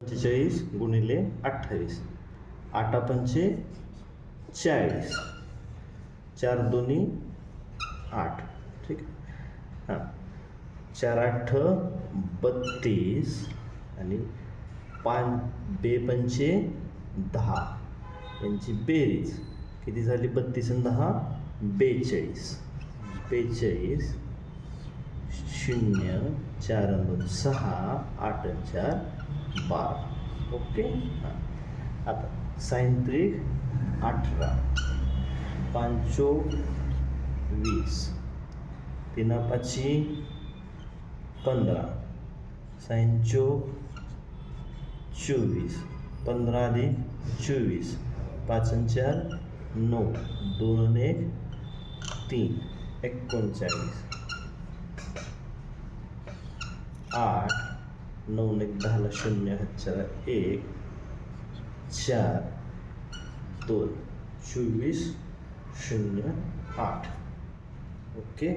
45 गुणिले 28, 8 पंचे 40, 4 दोन्ही 8, ठीक आहे. हां, 4 8 32 आणि 5 बे पंचे 10, यांची बेरीज किती झाली? 32 आणि 10 42, 42 0 4 2 6 8 4 12. ओके. हां, आता साइन त्रिक 18, 5 20, 3 5 15, साइन 24, 15 अधिक 24, 5 आणि 4 9, 2 आणि 1 3, 39, 8 9 1 10 0 4 1 4 2 24 0 8. ओके.